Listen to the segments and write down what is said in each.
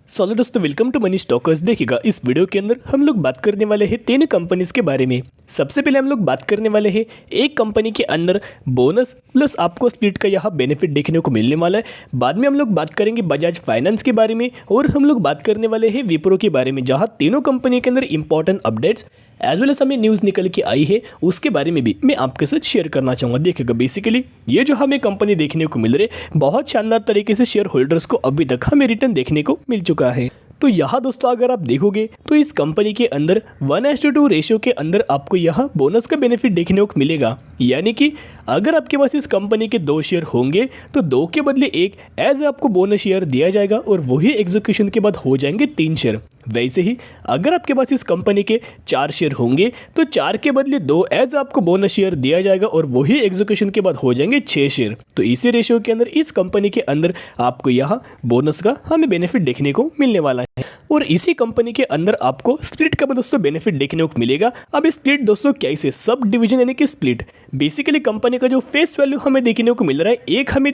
Solid दोस्तों, welcome to money stalkers. देखिएगा, इस वीडियो के अंदर हम लोग बात करने वाले हैं 3 कंपनीज के बारे में। सबसे पहले हम लोग बात करने वाले हैं एक कंपनी के अंदर बोनस प्लस आपको स्प्लिट का यहाँ बेनिफिट देखने को मिलने वाला है। बाद में हम लोग बात करेंगे बजाज फाइनेंस के बारे में और हम लोग बात करने वाले हैं विप्रो के बारे में, जहाँ तीनों कंपनी के अंदर important updates as well as हमें न्यूज़ निकल के आई है उसके बारे में भी मैं आपके साथ शेयर करना चाहूँगा। देखिएगा, बेसिकली ये जो हमें कंपनी देखने को मिल रही है, बहुत शानदार तरीके से शेयर होल्डर्स को अभी तक हमें रिटर्न देखने को मिल चुका है। तो यहाँ दोस्तों अगर आप देखोगे तो इस कंपनी के अंदर 1:2 रेशियो के अंदर आपको यहाँ बोनस का बेनिफिट देखने को मिलेगा। यानी कि अगर आपके पास इस कंपनी के 2 शेयर होंगे तो 2 के बदले 1 एज आपको बोनस शेयर दिया जाएगा और वही एग्जीक्यूशन के बाद हो जाएंगे 3 शेयर। वैसे ही अगर आपके पास इस कंपनी के 4 शेयर होंगे तो 4 के बदले 2 एज आपको बोनस शेयर दिया जाएगा और वही एग्जीक्यूशन के बाद हो जाएंगे 6 शेयर। तो इसी रेशियो के अंदर इस कंपनी के अंदर आपको यहाँ बोनस का हमें बेनिफिट देखने को मिलने वाला है। और इसी कंपनी के अंदर आपको स्प्लिट का दोस्तों बेनिफिट देखने को मिलेगा। अब स्प्लिट दोस्तों कैसे, सब डिवीजन यानी कि स्प्लिट, बेसिकली कंपनी का जो फेस वैल्यू हमें देखने को मिल रहा है 1 हमें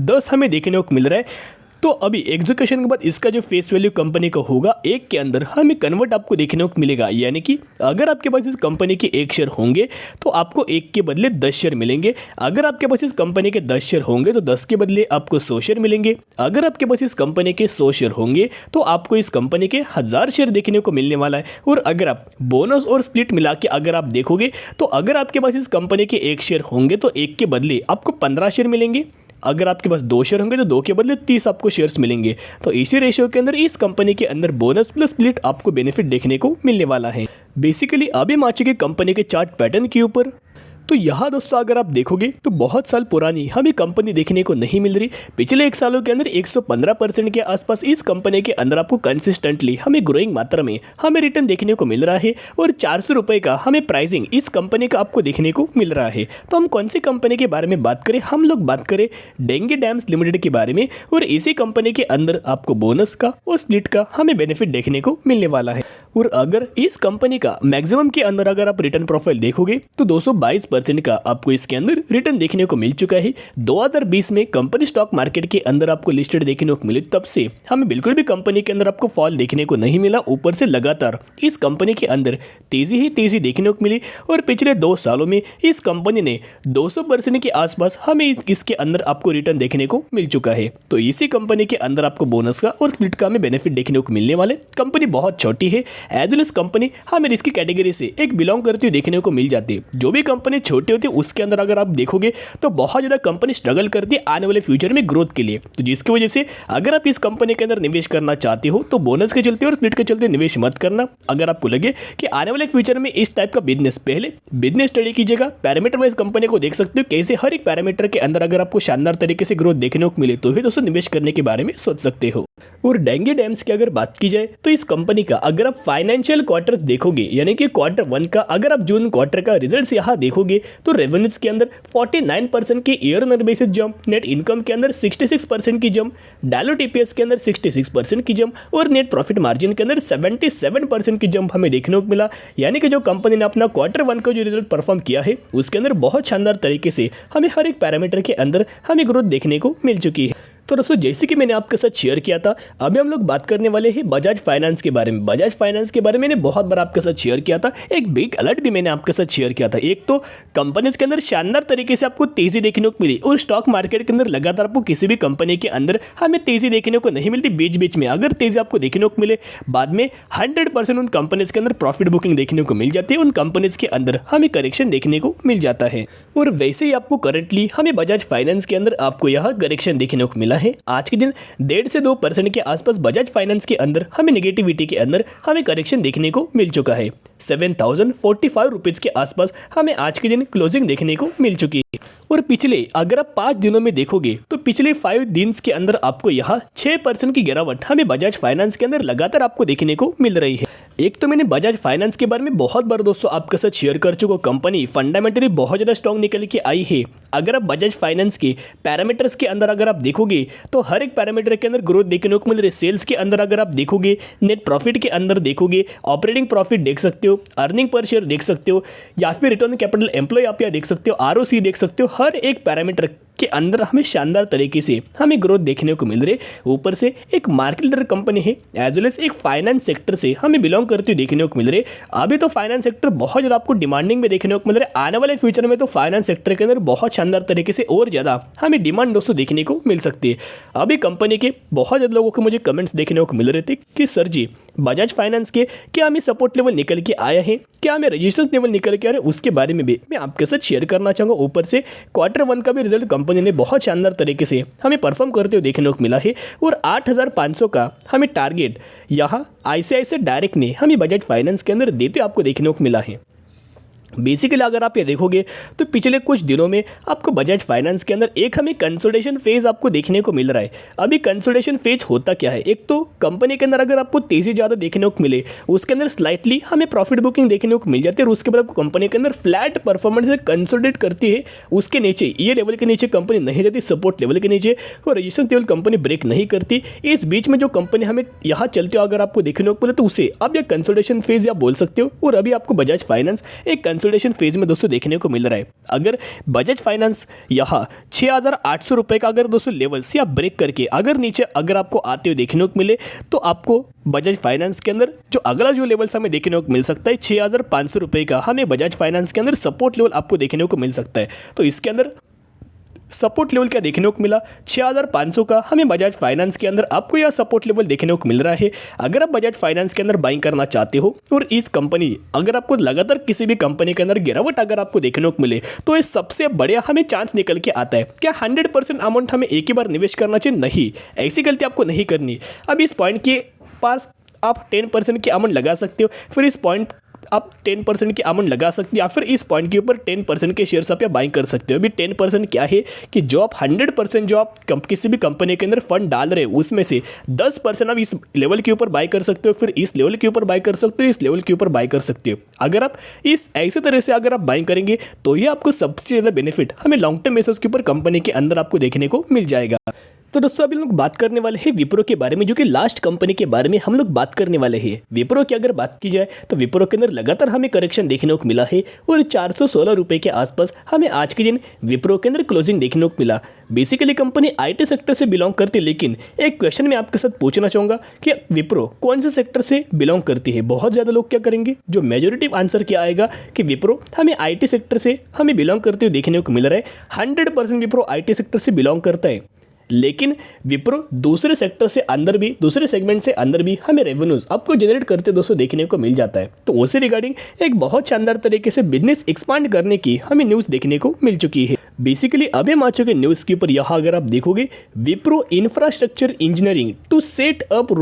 10 हमें देखने को मिल रहा है। तो अभी एग्जीक्यूशन के बाद इसका जो फेस वैल्यू कंपनी का होगा 1 के अंदर हमें कन्वर्ट आपको देखने को मिलेगा। यानी कि अगर आपके पास इस कंपनी के 1 शेयर होंगे तो आपको 1 के बदले 10 शेयर मिलेंगे। अगर आपके पास इस कंपनी के 10 शेयर होंगे तो 10 के बदले आपको 100 शेयर मिलेंगे। अगर आपके पास इस कंपनी के 100 शेयर होंगे तो आपको इस कंपनी के 1000 शेयर देखने को मिलने वाला है। और अगर आप बोनस और स्प्लिट मिला के अगर आप देखोगे तो अगर आपके पास इस कंपनी के 1 शेयर होंगे तो 1 के बदले आपको 15 शेयर मिलेंगे। अगर आपके पास 2 शेयर होंगे तो 2 के बदले 30 आपको शेयर्स मिलेंगे। तो इसी रेशियो के अंदर इस कंपनी के अंदर बोनस प्लस स्प्लिट आपको बेनिफिट देखने को मिलने वाला है। बेसिकली अभी हम आ चुके कंपनी के चार्ट पैटर्न के ऊपर। तो यहाँ दोस्तों अगर आप देखोगे तो बहुत साल पुरानी हमें कंपनी देखने को नहीं मिल रही। पिछले 1 सालों के अंदर 115% के आसपास इस कंपनी के अंदर आपको कंसिस्टेंटली हमें ग्रोइंग मात्रा में हमें रिटर्न देखने को मिल रहा है और 400 रुपये का हमें प्राइसिंग इस कंपनी का आपको देखने को मिल रहा है। तो हम कौन सी कंपनी के बारे में बात करें, हम लोग बात करें डेंगे डैम्स लिमिटेड के बारे में। और इसी कंपनी के अंदर आपको बोनस का और स्प्लिट का हमें बेनिफिट देखने को मिलने वाला है। और अगर इस कंपनी का मैक्सिमम के अंदर अगर आप रिटर्न प्रोफाइल देखोगे तो 222% का आपको इसके अंदर रिटर्न देखने को मिल चुका है। 2020 में कंपनी स्टॉक मार्केट के अंदर आपको लिस्टेड देखने को मिली, तब से हमें बिल्कुल भी कंपनी के अंदर आपको फॉल देखने को नहीं मिला। ऊपर से लगातार इस कंपनी के अंदर तेजी ही तेजी देखने को मिली और पिछले 2 सालों में इस कंपनी ने 200% के आसपास हमें इसके अंदर आपको रिटर्न देखने को मिल चुका है। तो इसी कंपनी के अंदर आपको बोनस का और स्प्लिट का हमें बेनिफिट देखने को मिलने वाले। कंपनी बहुत छोटी है, एज वेल एस कंपनी हमें रिस्क कैटेगरी से एक बिलोंग करती हुई देखने को मिल जाती है। जो भी कंपनी छोटी होती है उसके अंदर अगर आप देखोगे तो बहुत ज़्यादा कंपनी स्ट्रगल करती है आने वाले फ्यूचर में ग्रोथ के लिए। तो जिसकी वजह से अगर आप इस कंपनी के अंदर निवेश करना चाहते हो तो बोनस के चलते और स्प्लिट के चलते निवेश मत करना। अगर आपको लगे कि आने वाले फ्यूचर में इस टाइप का बिजनेस, पहले बिजनेस स्टडी कीजिएगा, पैरामीटर वाइज कंपनी को देख सकते हो कैसे हर एक पैरामीटर के अंदर अगर आपको शानदार तरीके से ग्रोथ देखने को मिले तो ही दोस्तों निवेश करने के बारे में सोच सकते हो। और डेंगे डैम्स की अगर बात की जाए तो इस कंपनी का अगर आप फाइनेंशियल क्वार्टर्स देखोगे, यानी कि क्वार्टर 1 का अगर आप जून क्वार्टर का रिजल्ट्स यहाँ देखोगे तो रेवेन्यूज के अंदर 49% की year on basis jump, net income के अंदर 66% की जंप, डायलूट ईपीएस के अंदर 66% की जंप और नेट प्रॉफिट मार्जिन के अंदर 77% की जंप हमें देखने को मिला। यानी कि जो कंपनी ने अपना क्वार्टर 1 का जो रिजल्ट परफॉर्म किया है उसके अंदर बहुत शानदार तरीके से हमें हर एक पैरामीटर के अंदर हमें ग्रोथ देखने को मिल चुकी है। तो दोस्तों जैसे कि मैंने आपके साथ शेयर किया था, अभी हम लोग बात करने वाले हैं बजाज फाइनेंस के बारे में। बजाज फाइनेंस के बारे में मैंने बहुत बार आपके साथ शेयर किया था, एक बिग अलर्ट भी मैंने आपके साथ शेयर किया था। एक तो कंपनीज के अंदर शानदार तरीके से आपको तेजी देखने को मिली और स्टॉक मार्केट के अंदर लगातार आपको किसी भी कंपनी के अंदर हमें तेजी देखने को नहीं मिलती। बीच बीच में अगर तेजी आपको देखने को मिले, बाद में 100% उन कंपनीज के अंदर प्रॉफिट बुकिंग देखने को मिल जाती है, उन कंपनीज के अंदर हमें करेक्शन देखने को मिल जाता है। और वैसे ही आपको करंटली हमें बजाज फाइनेंस के अंदर आपको यह करेक्शन देखने को मिला है। आज के दिन 1.5 से 2% के आसपास बजाज फाइनेंस के अंदर हमें नेगेटिविटी के अंदर हमें करेक्शन देखने को मिल चुका है। 7045 रुपीज़ के आसपास हमें आज के दिन क्लोजिंग देखने को मिल चुकी है। और पिछले अगर आप 5 दिनों में देखोगे तो पिछले 5 दिन के अंदर आपको यहाँ 6% की गिरावट हमें बजाज फाइनेंस के अंदर लगातार आपको देखने को मिल रही है। एक तो मैंने बजाज फाइनेंस के बारे में बहुत बार दोस्तों आपके साथ शेयर कर चुका हूं, कंपनी फंडामेंटली बहुत ज़्यादा स्ट्रॉन्ग निकल के आई है। अगर आप बजाज फाइनेंस के पैरामीटर्स के अंदर अगर आप देखोगे तो हर एक पैरामीटर के अंदर ग्रोथ देखने को मिल रही है। सेल्स के अंदर अगर आप देखोगे, नेट प्रॉफिट के अंदर देखोगे, ऑपरेटिंग प्रॉफिट देख सकते हो, अर्निंग पर शेयर देख सकते हो, या फिर रिटर्न कैपिटल एम्प्लॉय आप यहाँ देख सकते हो, आरओसी देख सकते हो। हर एक पैरामीटर के अंदर हमें शानदार तरीके से हमें ग्रोथ देखने को मिल रही है। ऊपर से एक मार्केट लीडर कंपनी है एज वेल एज एक फाइनेंस सेक्टर से हमें बिलोंग करती हुई देखने को मिल रही है। अभी तो फाइनेंस सेक्टर बहुत ज़्यादा आपको डिमांडिंग में देखने को मिल रहा है। आने वाले फ्यूचर में तो फाइनेंस सेक्टर के अंदर बहुत शानदार तरीके से और ज़्यादा हमें डिमांड दोस्तों देखने को मिल सकती है। अभी कंपनी के बहुत ज़्यादा लोगों को मुझे कमेंट्स देखने को मिल रहे थे कि सर जी बजाज फाइनेंस के क्या हमें सपोर्ट लेवल निकल के आया है, क्या हमें रजिस्ट्रेशन लेवल निकल के आ रहा है, उसके बारे में भी मैं आपके साथ शेयर करना चाहूँगा। ऊपर से Q1 का भी रिजल्ट कंपनी ने बहुत शानदार तरीके से हमें परफॉर्म करते हुए देखने को मिला है और 8,500 का हमें टारगेट यहाँ ICICI डायरेक्ट ने हमें बजाज फाइनेंस के अंदर देते आपको देखने को मिला है। बेसिकली अगर आप ये देखोगे तो पिछले कुछ दिनों में आपको बजाज फाइनेंस के अंदर एक हमें कंसोलिडेशन फेज आपको देखने को मिल रहा है। अभी कंसोलिडेशन फेज होता क्या है, एक तो कंपनी के अंदर अगर आपको तेज़ी ज़्यादा देखने को मिले उसके अंदर स्लाइटली हमें प्रॉफिट बुकिंग देखने को मिल जाती है और उसके बाद आपको कंपनी के अंदर फ्लैट परफॉर्मेंस से कंसोलिडेट करती है। उसके नीचे ये लेवल के नीचे कंपनी नहीं जाती, सपोर्ट लेवल के नीचे, और रजिस्ट्रेशन लेवल कंपनी ब्रेक नहीं करती। इस बीच में जो कंपनी हमें यहाँ चलते हो अगर आपको देखने को मिले तो उसे अब यह कंसोलिडेशन फेज आप बोल सकते हो। और अभी आपको बजाज फाइनेंस एक कंसोलिडेशन फेज में दोस्तों देखने को मिल रहा है। अगर बजाज फाइनेंस यहाँ 6,800 रुपये का अगर दोस्तों लेवल से आप ब्रेक करके अगर नीचे अगर आपको आते हुए देखने को मिले तो आपको बजाज फाइनेंस के अंदर जो अगला जो लेवल हमें देखने को मिल सकता है 6,500 रुपये का हमें बजाज फाइनेंस के अंदर सपोर्ट लेवल आपको देखने को मिल सकता है। तो इसके अंदर सपोर्ट लेवल क्या देखने को मिला 6,500 का हमें बजाज फाइनेंस के अंदर आपको यह सपोर्ट लेवल देखने को मिल रहा है। अगर आप बजाज फाइनेंस के अंदर बाइंग करना चाहते हो और इस कंपनी अगर आपको लगातार किसी भी कंपनी के अंदर गिरावट अगर आपको देखने को मिले तो ये सबसे बढ़िया हमें चांस निकल के आता है। क्या 100% अमाउंट हमें एक ही बार निवेश करना चाहिए? नहीं, ऐसी गलती आपको नहीं करनी। अब इस पॉइंट के पास आप 10% की अमाउंट लगा सकते हो, फिर इस पॉइंट आप 10% की अमाउंट लगा सकते हो या फिर इस पॉइंट के ऊपर 10% के शेयर्स आप बाइंग कर सकते हो। अभी 10% क्या है कि जो आप 100% जो आप किसी भी कंपनी के अंदर फंड डाल रहे हो उसमें से 10% आप इस लेवल के ऊपर बाई कर सकते हो, फिर इस लेवल के ऊपर बाई कर सकते हो, इस लेवल के ऊपर बाई कर सकते हो। अगर आप इस ऐसे तरह से अगर आप बाइंग करेंगे तो ये आपको सबसे ज़्यादा बेनिफिट हमें लॉन्ग टर्म बेसिस के ऊपर कंपनी के अंदर आपको देखने को मिल जाएगा। तो दोस्तों अभी लोग बात करने वाले हैं विप्रो के बारे में, जो कि लास्ट कंपनी के बारे में हम लोग बात करने वाले हैं। विप्रो की अगर बात की जाए तो विप्रो के अंदर लगातार हमें करेक्शन देखने को मिला है और 416 रुपये के आसपास हमें आज के दिन विप्रो के अंदर क्लोजिंग देखने को मिला। बेसिकली कंपनी IT सेक्टर से बिलोंग करती है, लेकिन एक क्वेश्चन मैं आपके साथ पूछना चाहूँगा कि विप्रो कौन से सेक्टर से बिलोंग करती है। बहुत ज़्यादा लोग क्या करेंगे, जो मेजोरिटी आंसर क्या आएगा कि विप्रो हमें IT सेक्टर से हमें बिलोंग करते हुए देखने को मिल रहा है। 100% विप्रो IT सेक्टर से बिलोंग करता है, लेकिन विप्रो दूसरे सेक्टर से अंदर भी, दूसरे सेगमेंट से अंदर भी हमें रेवेन्यूज आपको जनरेट करते दोस्तों देखने को मिल जाता है। तो उसे रिगार्डिंग एक बहुत शानदार तरीके से बिजनेस एक्सपांड करने की हमें न्यूज़ देखने को मिल चुकी है। बेसिकली अभी हम आ चुके न्यूज़ के ऊपर। यहाँ अगर आप देखोगे Wipro infrastructure engineering to set up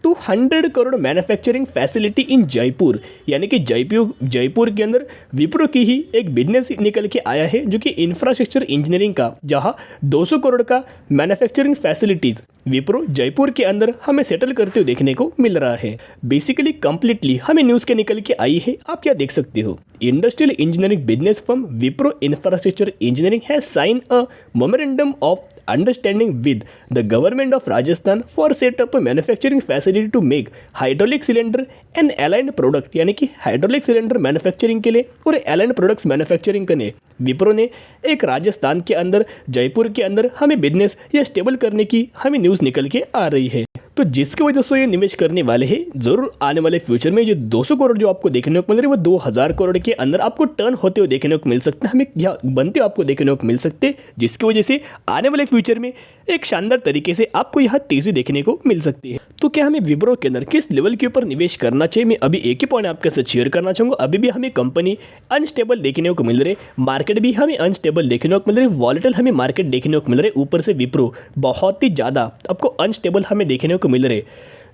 ₹200 crore manufacturing facility in Jaipur, यानी कि जयपुर के अंदर विप्रो की ही एक बिजनेस निकल के आया है जो कि इंफ्रास्ट्रक्चर इंजीनियरिंग का, जहां 200 करोड़ का मैन्युफैक्चरिंग फैसिलिटीज विप्रो जयपुर के अंदर हमें सेटल करते हुए देखने को मिल रहा है। बेसिकली कंप्लीटली हमें न्यूज़ के निकल के आई है, आप क्या देख सकते हो। Industrial engineering business firm Wipro infrastructure engineering has sign a memorandum of understanding with the government of Rajasthan for set up a manufacturing facility to make hydraulic cylinder and aligned product, यानी कि हाइड्रोलिक सिलेंडर मैन्युफैक्चरिंग के लिए और aligned products manufacturing करने विप्रो ने एक राजस्थान के अंदर जयपुर के अंदर हमें बिजनेस या स्टेबल करने की हमें न्यूज़ निकल के आ रही है। तो जिसकी वजह से ये निवेश करने वाले हैं, जरूर आने वाले फ्यूचर में जो 200 करोड़ जो आपको देखने को मिल रही है वो 2000 करोड़ के अंदर आपको टर्न होते हुए देखने को मिल सकते हैं, हमें यह बनते हुए आपको देखने को मिल सकते हैं, जिसकी वजह से आने वाले फ्यूचर में एक शानदार तरीके से आपको यह तेजी देखने को मिल सकती है। तो क्या हमें विप्रो के अंदर किस लेवल के ऊपर निवेश करना चाहिए, मैं अभी एक ही पॉइंट आपके साथ शेयर करना चाहूँगा। अभी भी हमें कंपनी अनस्टेबल देखने को मिल रही, मार्केट भी हमें अनस्टेबल देखने को मिल रही, वॉलेटाइल हमें मार्केट देखने को मिल रही, ऊपर से विप्रो बहुत ही ज़्यादा आपको अनस्टेबल हमें देखने को मिल रहे।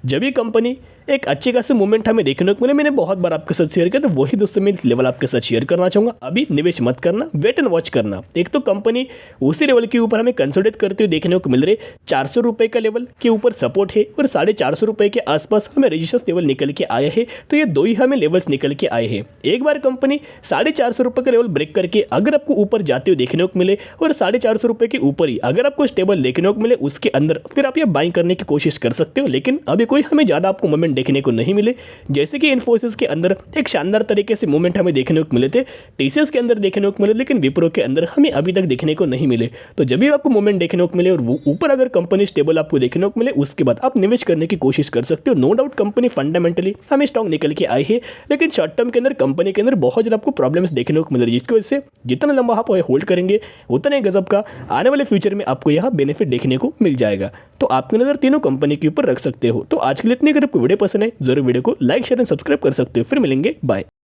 जब ये कंपनी एक अच्छे खासे मूवमेंट हमें देखने को मिले, मैंने बहुत बार आपके साथ शेयर किया, तो वही दोस्तों मैं इस लेवल आपके साथ शेयर करना चाहूँगा। अभी निवेश मत करना, वेट एंड वॉच करना। एक तो कंपनी उसी लेवल के ऊपर हमें कंसोलिडेट करते हुए देखने को मिल रहे, 400 रुपये का लेवल के ऊपर सपोर्ट है और 450 रुपये के आसपास हमें रजिस्टर्स लेवल निकल के आए हैं। तो ये दो ही हमें लेवल्स निकल के आए हैं। एक बार कंपनी 450 रुपये का लेवल ब्रेक करके अगर आपको ऊपर जाते हुए देखने को मिले और 450 रुपये के ऊपर ही अगर आपको स्टेबल देखने को मिले, उसके अंदर फिर आप ये बाइंग करने की कोशिश कर सकते हो। लेकिन अभी कोई हमें ज़्यादा आपको मूवमेंट देखने को नहीं मिले। जैसे कि इन्फोसिस के अंदर एक शानदार तरीके से मूवमेंट हमें देखने को मिले थे, टीसीएस के अंदर देखने को मिले, लेकिन विप्रो के अंदर हमें अभी तक देखने को नहीं मिले। तो जब भी आपको मूवमेंट देखने को मिले और वो ऊपर अगर कंपनी स्टेबल आपको देखने को मिले, उसके बाद आप निवेश करने की कोशिश कर सकते हो। नो डाउट कंपनी फंडामेंटली हमें स्ट्रॉन्ग निकल के आई है, लेकिन शॉर्ट टर्म के अंदर कंपनी के अंदर बहुत ज़्यादा आपको प्रॉब्लम्स देखने को मिल रही है, जिसकी वजह से जितना लंबा आप होल्ड करेंगे उतने गजब का आने वाले फ्यूचर में आपको यह बेनिफिट देखने को मिल जाएगा। तो आपकी नज़र तीनों कंपनी के ऊपर रख सकते हो। तो आज के लिए इतनी, अगर आपको वीडियो पसंद है जरूर वीडियो को लाइक शेयर एंड सब्सक्राइब कर सकते हो। फिर मिलेंगे, बाय।